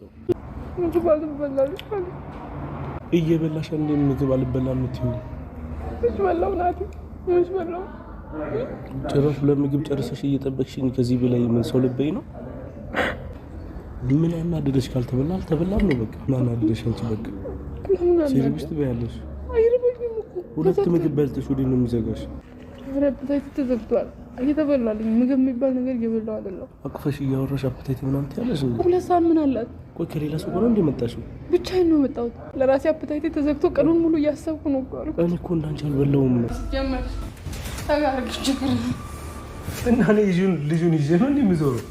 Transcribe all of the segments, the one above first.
የመጣው? እየበላሽ እንደ ምግብ አልበላም የምትይው? ጭራሽ ለምግብ ጨርሰሽ እየጠበቅሽኝ ከዚህ በላይ ምን ሰው ልበይ ነው? ምን አናደደሽ? ካልተበላ አልተበላም ነው በቃ። ምን አናደደሽ አንቺ? በቃ ሰርቪስ ትበያለሽ። ሁለት ምግብ በልተሽ ወዲህ ነው የሚዘጋሽ። አፕታይት ተዘግቷል። እየተበላልኝ ምግብ የሚባል ነገር እየበላሁ አይደለም። አቅፈሽ እያወራሽ አፕታይት ምናምን ትያለሽ እንዴ? ሁለት ሰዓት ምን አላት? ቆይ ከሌላ ሰው ጋር እንደ መጣሽው? ብቻዬን ነው የመጣሁት። ለራሴ አፕታይት ተዘግቶ ቀኑን ሙሉ እያሰብኩ ነው እኮ አልኩ። እኔ እኮ እንዳንቺ አልበላሁም ነው ጀመር ታጋርክ ችግር እና ልጁን ይዤ ነው እንደምዞረው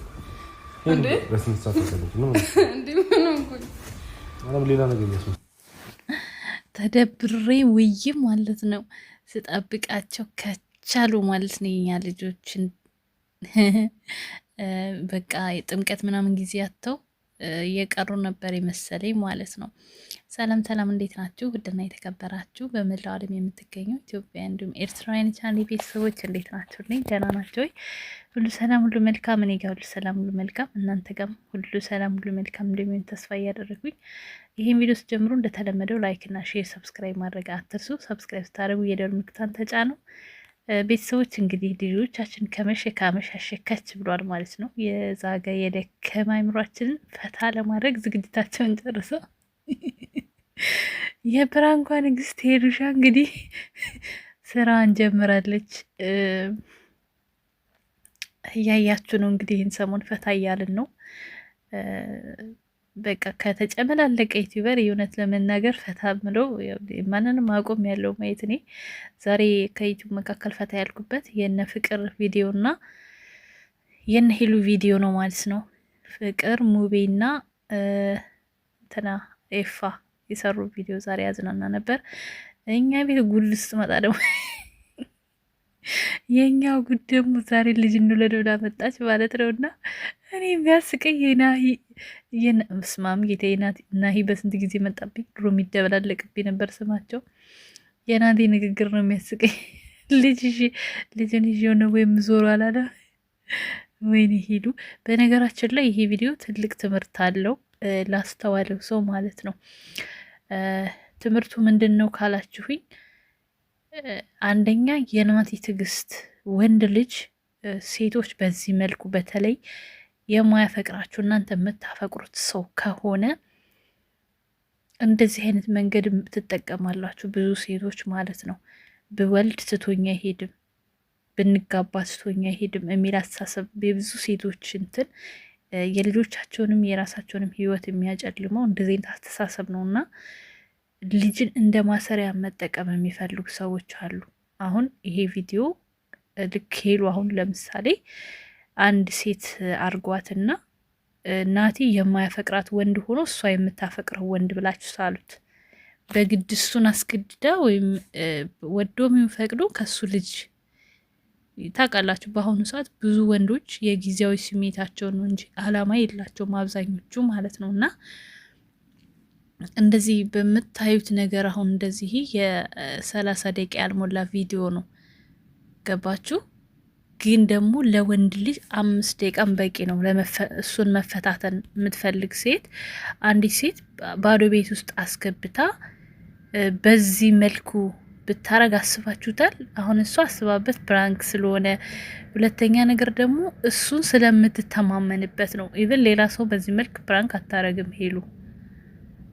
እንዴ? በስንት ሰዓት ተሰለች ነው እንዴ? ምንም ቆይ ማለት ሌላ ነገር ያስመስ ተደብሬ ውይ ማለት ነው ስጠብቃቸው ከቻሉ ማለት ነው የኛ ልጆችን በቃ የጥምቀት ምናምን ጊዜ አተው እየቀሩ ነበር የመሰለኝ ማለት ነው። ሰላም ሰላም፣ እንዴት ናችሁ? ውድና የተከበራችሁ በመላው ዓለም የምትገኙ ኢትዮጵያ እንዲሁም ኤርትራውያን ቻናሌ ቤተሰቦች እንዴት ናችሁ? ደህና ናቸው ወይ? ሁሉ ሰላም ሁሉ መልካም፣ እኔ ጋር ሁሉ ሰላም ሁሉ መልካም፣ እናንተ ጋርም ሁሉ ሰላም ሁሉ መልካም እንደሚሆን ተስፋ እያደረጉኝ ይህን ቪዲዮ ስትጀምሩ እንደተለመደው ላይክ እና ሼር፣ ሰብስክራይብ ማድረግ አትርሱ። ሰብስክራይብ ስታደርጉ የደወል ምልክቱን ተጫኑ። ቤተሰቦች እንግዲህ ልጆቻችን ከመሸ አሸከች ብሏል ማለት ነው። የዛገ የደከመ አይምሯችንን ፈታ ለማድረግ ዝግጅታቸውን ጨርሰው የብራንኳ ንግስት ሄዱሻ እንግዲህ ስራዋን ጀምራለች። እያያችሁ ነው እንግዲህ ይህን ሰሞን ፈታ እያልን ነው። በቃ ከተጨመላለቀ ዩቲዩበር የእውነት ለመናገር ፈታ ምለው ማንንም አቆም ያለው ማየት። እኔ ዛሬ ከዩቲዩብ መካከል ፈታ ያልኩበት የነ ፍቅር ቪዲዮ እና የነ ሄሉ ቪዲዮ ነው ማለት ነው። ፍቅር ሙቤና እንትና ኤፋ የሰሩ ቪዲዮ ዛሬ ያዝናና ነበር። እኛ ቤት ጉድ ውስጥ መጣ ደግሞ የኛው ጉድ ደግሞ ዛሬ ልጅ እንውለድ ብላ መጣች ማለት ነው። እና እኔ የሚያስቀኝ ስማም ጌታ ናሂ በስንት ጊዜ መጣብኝ። ድሮ የሚደበላለቅብኝ ነበር ስማቸው። የናቴ ንግግር ነው የሚያስቀኝ። ልጅን ይዤ ነው ወይም ዞሮ አላለ ወይኔ ሄዱ። በነገራችን ላይ ይሄ ቪዲዮ ትልቅ ትምህርት አለው ላስተዋለው ሰው ማለት ነው። ትምህርቱ ምንድን ነው ካላችሁኝ፣ አንደኛ የናቲ ትዕግስት፣ ወንድ ልጅ ሴቶች በዚህ መልኩ በተለይ የማያፈቅራችሁ እናንተ የምታፈቅሩት ሰው ከሆነ እንደዚህ አይነት መንገድ ትጠቀማላችሁ ብዙ ሴቶች ማለት ነው። ብወልድ ትቶኛ አይሄድም፣ ብንጋባ ትቶኛ አይሄድም የሚል አስተሳሰብ የብዙ ሴቶች እንትን የልጆቻቸውንም የራሳቸውንም ሕይወት የሚያጨልመው እንደዚህ አይነት አስተሳሰብ ነው እና ልጅን እንደ ማሰሪያ መጠቀም የሚፈልጉ ሰዎች አሉ። አሁን ይሄ ቪዲዮ ልክ ሄሉ አሁን ለምሳሌ አንድ ሴት አርጓትና ናቲ የማያፈቅራት ወንድ ሆኖ እሷ የምታፈቅረው ወንድ ብላችሁ ሳሉት በግድ እሱን አስገድዳ ወይም ወዶም ፈቅዶ ከሱ ልጅ ታውቃላችሁ። በአሁኑ ሰዓት ብዙ ወንዶች የጊዜያዊ ስሜታቸውን ነው እንጂ አላማ የላቸውም አብዛኞቹ ማለት ነው። እና እንደዚህ በምታዩት ነገር አሁን እንደዚህ የ30 ደቂቃ ያልሞላ ቪዲዮ ነው ገባችሁ? ግን ደግሞ ለወንድ ልጅ 5 ደቂቃም በቂ ነው። እሱን መፈታተን የምትፈልግ ሴት አንዲት ሴት ባዶ ቤት ውስጥ አስገብታ በዚህ መልኩ ብታረግ አስባችሁታል? አሁን እሱ አስባበት ፕራንክ ስለሆነ፣ ሁለተኛ ነገር ደግሞ እሱን ስለምትተማመንበት ነው። ኢቨን ሌላ ሰው በዚህ መልክ ፕራንክ አታረግም ሄሉ፣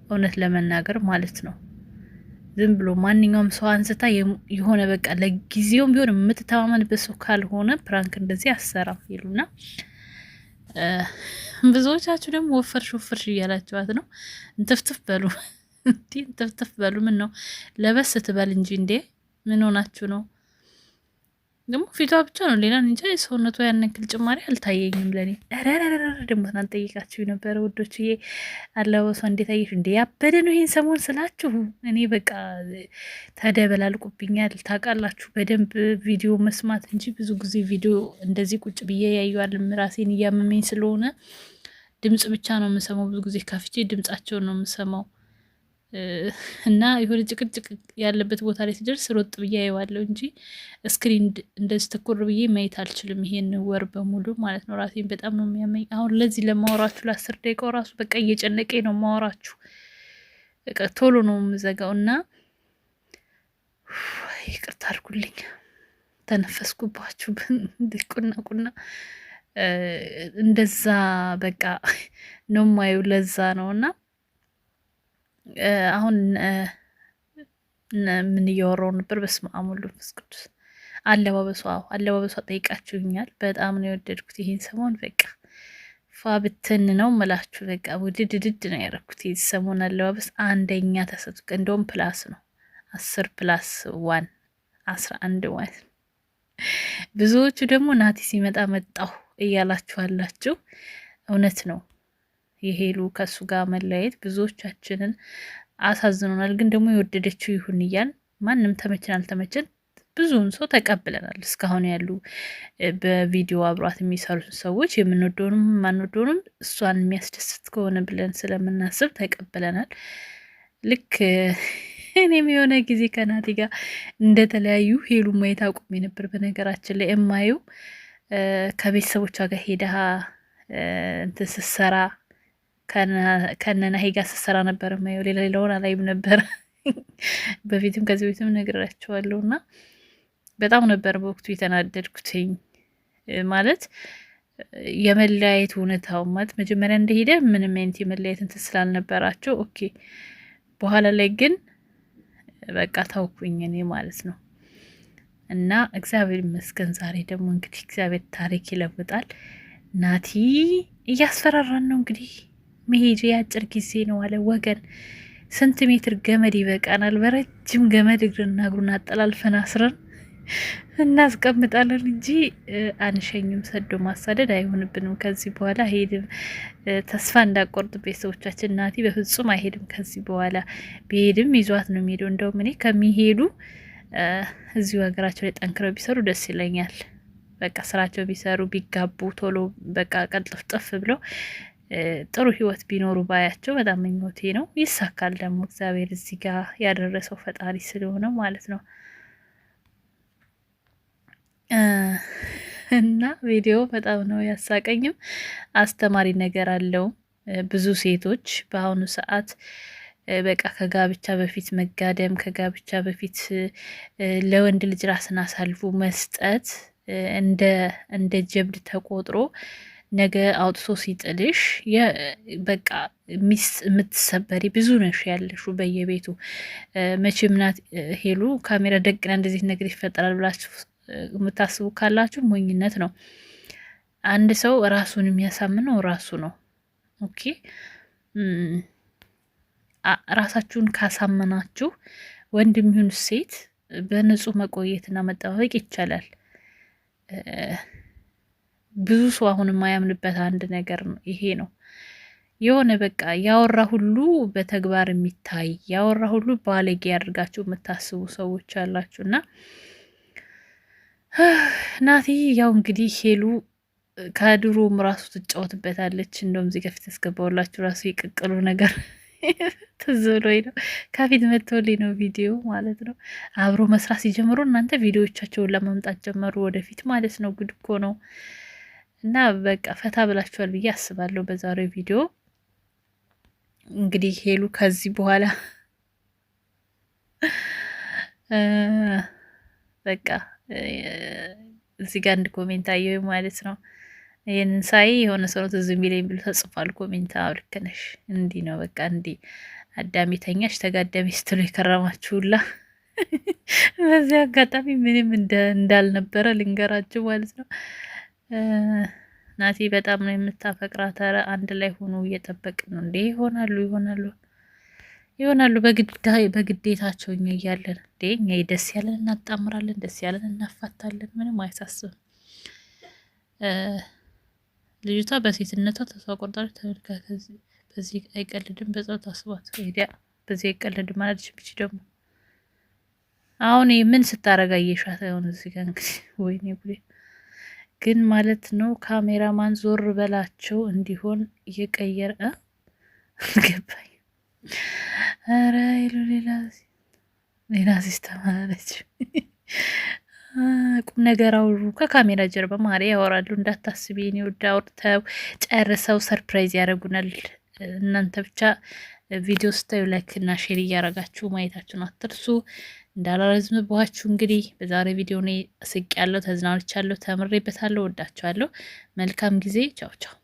እውነት ለመናገር ማለት ነው። ዝም ብሎ ማንኛውም ሰው አንስታ የሆነ በቃ ለጊዜውም ቢሆን የምትተማመንበት ሰው ካልሆነ ፕራንክ እንደዚህ አሰራም ሄሉና፣ ብዙዎቻችሁ ደግሞ ወፈርሽ እያላችኋት ነው። እንትፍትፍ በሉ እንዴ እንትፍትፍ በሉ። ምን ነው ለበስ ትበል እንጂ እንዴ ምን ሆናችሁ ነው? ደግሞ ፊቷ ብቻ ነው ሌላ እንጃ። የሰውነቷ ያነክል ጭማሪ አልታየኝም ለኔ። ረረረረ ደግሞ ትናንት ጠይቃችሁ የነበረ ውዶችዬ፣ አለባበሷ እንዴት አየሽ? እንዴ ያበደ ነው ይሄን ሰሞን ስላችሁ እኔ በቃ ተደበላልቁብኛል። ታውቃላችሁ በደንብ ቪዲዮ መስማት እንጂ ብዙ ጊዜ ቪዲዮ እንደዚህ ቁጭ ብዬ ያዩዋልም ራሴን እያመመኝ ስለሆነ ድምጽ ብቻ ነው የምሰማው። ብዙ ጊዜ ከፍቼ ድምጻቸውን ነው የምሰማው እና የሆነ ጭቅጭቅ ያለበት ቦታ ላይ ሲደርስ ሮጥ ብዬ አየዋለሁ እንጂ ስክሪን እንደዚህ ትኩር ብዬ ማየት አልችልም። ይሄን ወር በሙሉ ማለት ነው። ራሴን በጣም ነው የሚያመኝ። አሁን ለዚህ ለማወራችሁ ለ10 ደቂቃው ራሱ በቃ እየጨነቀኝ ነው ማወራችሁ። በቃ ቶሎ ነው የምዘጋው እና ይቅርታ አድርጉልኝ፣ ተነፈስኩባችሁ። ቁና እንደዛ በቃ ነው ማየው። ለዛ ነው እና አሁን ምን እያወራው ነበር? በስመ አብ ወወልድ ወመንፈስ ቅዱስ። አለባበሷ ጠይቃችሁኛል። በጣም ነው የወደድኩት ይሄን ሰሞን። በቃ ፋብትን ነው ምላችሁ። በቃ ውድድድድ ነው ያደረኩት ይሄን ሰሞን። አለባበስ አንደኛ ተሰጥቶ እንደውም ፕላስ ነው 10+1 11 ማለት ነው። ብዙዎቹ ደግሞ ናቲ ሲመጣ መጣሁ እያላችኋላችሁ። እውነት ነው። የሄሉ ከሱ ጋር መለያየት ብዙዎቻችንን አሳዝኖናል። ግን ደግሞ የወደደችው ይሁን እያል ማንም ተመችን አልተመችን ብዙውን ሰው ተቀብለናል። እስካሁን ያሉ በቪዲዮ አብሯት የሚሰሩ ሰዎች የምንወደውንም ማንወደውንም እሷን የሚያስደስት ከሆነ ብለን ስለምናስብ ተቀብለናል። ልክ እኔም የሆነ ጊዜ ከናቲ ጋር እንደተለያዩ ሄሉ ማየት አቁሜ ነበር። በነገራችን ላይ የማየው ከቤተሰቦቿ ጋር ሄዳ እንትን ስትሰራ ከነናሂ ጋር ስትሰራ ነበር የማየው። ሌላውን አላይም ነበር። በፊትም ከዚህ ቤትም ነግራቸዋለሁ እና በጣም ነበር በወቅቱ የተናደድኩትኝ። ማለት የመለያየት እውነታው ማለት መጀመሪያ እንደሄደ ምንም አይነት የመለያየት እንትን ስላልነበራቸው ኦኬ። በኋላ ላይ ግን በቃ ታውኩኝ እኔ ማለት ነው። እና እግዚአብሔር ይመስገን ዛሬ ደግሞ እንግዲህ እግዚአብሔር ታሪክ ይለውጣል። ናቲ እያስፈራራን ነው እንግዲህ መሄጃ የአጭር ጊዜ ነው አለ። ወገን ስንት ሜትር ገመድ ይበቃናል? በረጅም ገመድ እግርና እግሩን አጠላልፈን አስረን እናስቀምጣለን እንጂ አንሸኝም። ሰዶ ማሳደድ አይሆንብንም ከዚህ በኋላ ሄድም። ተስፋ እንዳቆርጥ ቤተሰቦቻችን ናቲ በፍጹም አይሄድም ከዚህ በኋላ። ቢሄድም ይዟት ነው የሚሄደው። እንደውም እኔ ከሚሄዱ እዚሁ ሀገራቸው ላይ ጠንክረው ቢሰሩ ደስ ይለኛል። በቃ ስራቸው ቢሰሩ ቢጋቡ ቶሎ በቃ ቀልጥፍጥፍ ብለው ጥሩ ህይወት ቢኖሩ ባያቸው በጣም ምኞቴ ነው። ይሳካል ደግሞ እግዚአብሔር እዚህ ጋር ያደረሰው ፈጣሪ ስለሆነ ማለት ነው። እና ቪዲዮ በጣም ነው ያሳቀኝም አስተማሪ ነገር አለው። ብዙ ሴቶች በአሁኑ ሰዓት በቃ ከጋብቻ በፊት መጋደም፣ ከጋብቻ በፊት ለወንድ ልጅ ራስን አሳልፎ መስጠት እንደ ጀብድ ተቆጥሮ ነገ አውጥቶ ሲጥልሽ በቃ ሚስት የምትሰበሪ ብዙ ነሽ ያለሹ በየቤቱ። መቼም ናት ሄሉ ካሜራ ደግና እንደዚህ ነገር ይፈጠራል ብላችሁ የምታስቡ ካላችሁ ሞኝነት ነው። አንድ ሰው ራሱን የሚያሳምነው ራሱ ነው። ኦኬ ራሳችሁን ካሳመናችሁ ወንድም ይሁን ሴት በንጹህ መቆየትና መጠባበቅ ይቻላል። ብዙ ሰው አሁን የማያምንበት አንድ ነገር ይሄ ነው። የሆነ በቃ ያወራ ሁሉ በተግባር የሚታይ ያወራ ሁሉ ባለጌ ያደርጋችሁ የምታስቡ ሰዎች አላችሁ። እና ናቲ ያው እንግዲህ ሄሉ ከድሮም ራሱ ትጫወትበታለች። እንደውም እዚህ ከፊት ያስገባውላችሁ ራሱ የቅቅሉ ነገር ትዝ ብሎኝ ነው። ከፊት መጥቶልኝ ነው ቪዲዮ ማለት ነው። አብሮ መስራት ሲጀምሩ እናንተ ቪዲዮዎቻቸውን ለማምጣት ጀመሩ ወደፊት ማለት ነው። ጉድ እኮ ነው። እና በቃ ፈታ ብላችኋል ብዬ አስባለሁ በዛሬው ቪዲዮ። እንግዲህ ሄሉ ከዚህ በኋላ በቃ እዚህ ጋር አንድ ኮሜንት አየሁ ማለት ነው። ይህንን ሳይ የሆነ ሰው ትዝ የሚለኝ ብሎ ተጽፏል ኮሜንት። ልክ ነሽ፣ እንዲህ ነው በቃ እንዲህ አዳሚ ተኛሽ ተጋዳሚ ስትሉ የከረማችሁላ። በዚህ አጋጣሚ ምንም እንዳልነበረ ልንገራችሁ ማለት ነው። ናቲ በጣም ነው የምታፈቅራት። ኧረ አንድ ላይ ሆኖ እየጠበቅን ነው እንዴ? ይሆናሉ በግዴታቸው እኛ እያለን እንዴ? እኛ ደስ ያለን እናጣምራለን፣ ደስ ያለን እናፋታለን። ምንም አያሳስብም። ልጅቷ በሴትነቷ ተስፋ ቆርጣለች። ተመልካ በዚህ አይቀልድም። በጸሎት አስቧት። ሄዲያ በዚህ አይቀልድም ማለት ብቻ ደግሞ አሁን ምን ስታረጋ እየሻት አይሆን እዚህ ጋር እንግዲህ ወይኔ ጉዴ ግን ማለት ነው። ካሜራማን ዞር በላቸው እንዲሆን እየቀየረ ገባኝ። ኧረ ይሉ ሌላ ሲስተም አለች። ቁም ነገር አውሩ። ከካሜራ ጀርባ ማሪ ያወራሉ። እንዳታስቢ የኔ ውድ አውርተው ጨርሰው ሰርፕራይዝ ያደርጉናል። እናንተ ብቻ ቪዲዮ ስታዩ ላይክ እና ሼር እያረጋችሁ ማየታችሁን አትርሱ። እንዳላረዝምባችሁ እንግዲህ በዛሬ ቪዲዮ እኔ ስቅ ያለው ተዝናንቻለሁ፣ ተምሬበታለሁ፣ ወዳችኋለሁ። መልካም ጊዜ። ቻው ቻው።